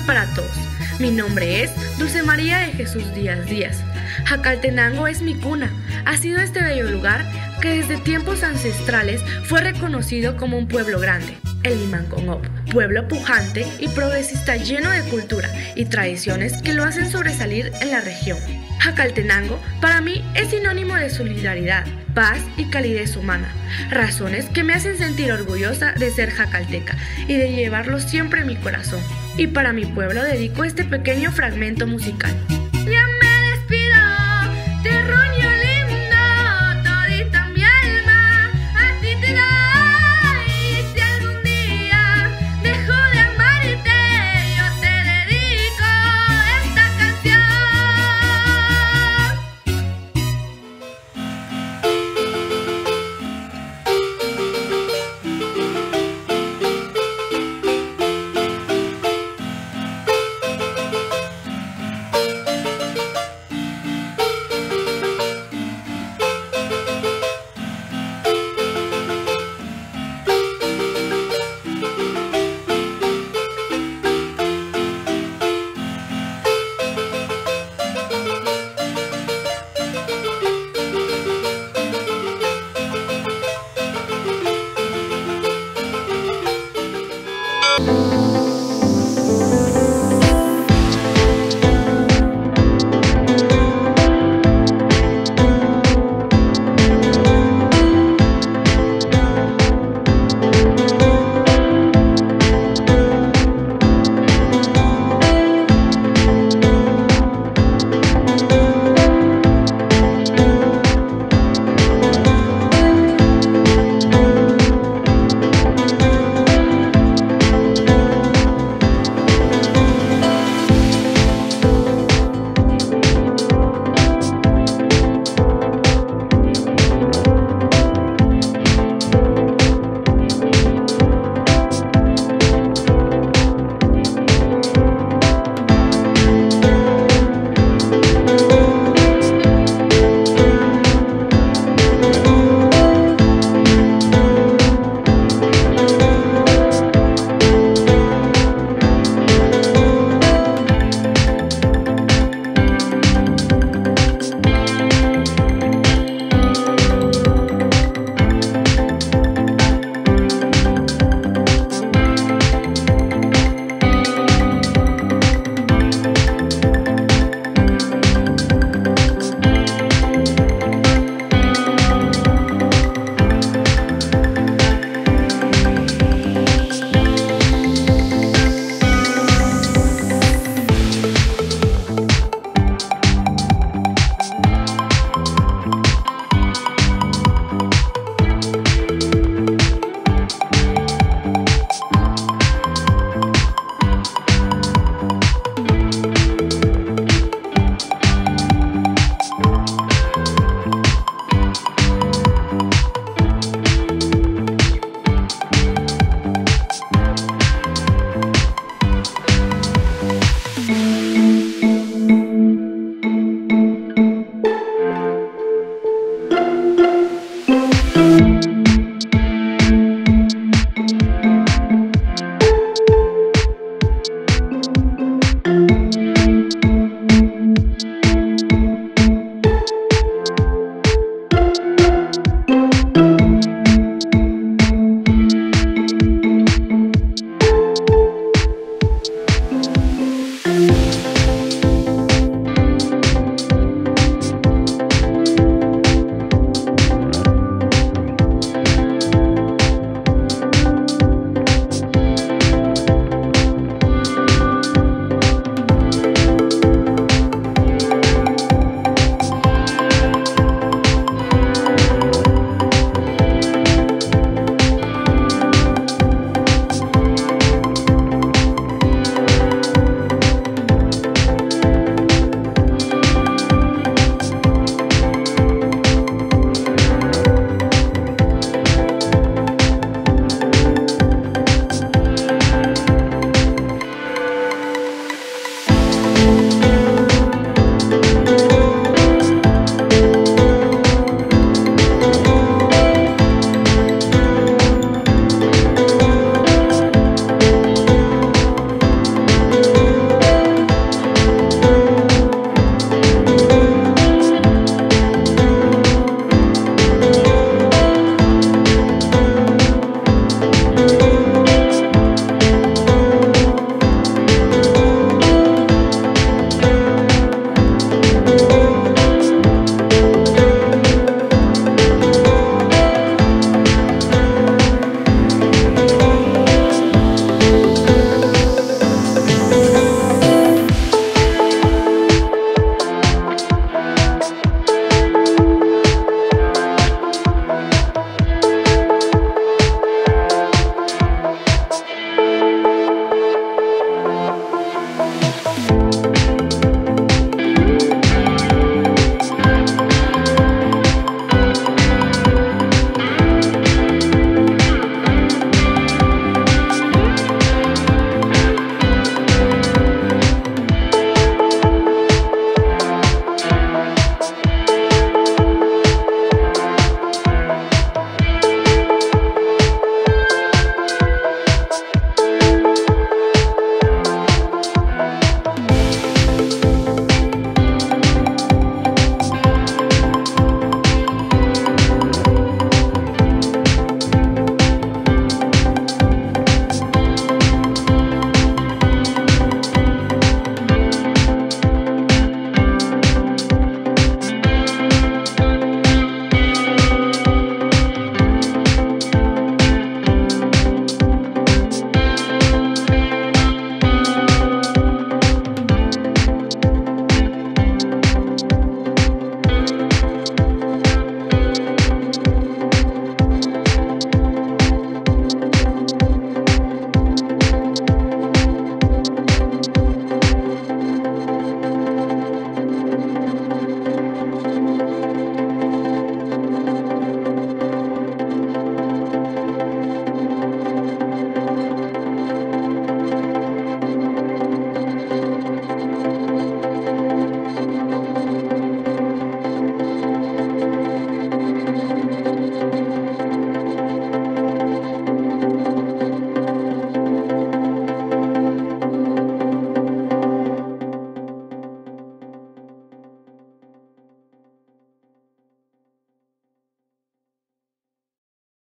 para todos. Mi nombre es Dulce María de Jesús Díaz Díaz. Jacaltenango es mi cuna. Ha sido este bello lugar que desde tiempos ancestrales fue reconocido como un pueblo grande, el Limanconop, pueblo pujante y progresista lleno de cultura y tradiciones que lo hacen sobresalir en la región. Jacaltenango para mí es sinónimo de solidaridad, paz y calidez humana, razones que me hacen sentir orgullosa de ser jacalteca y de llevarlo siempre en mi corazón. Y para mi pueblo dedico este pequeño fragmento musical.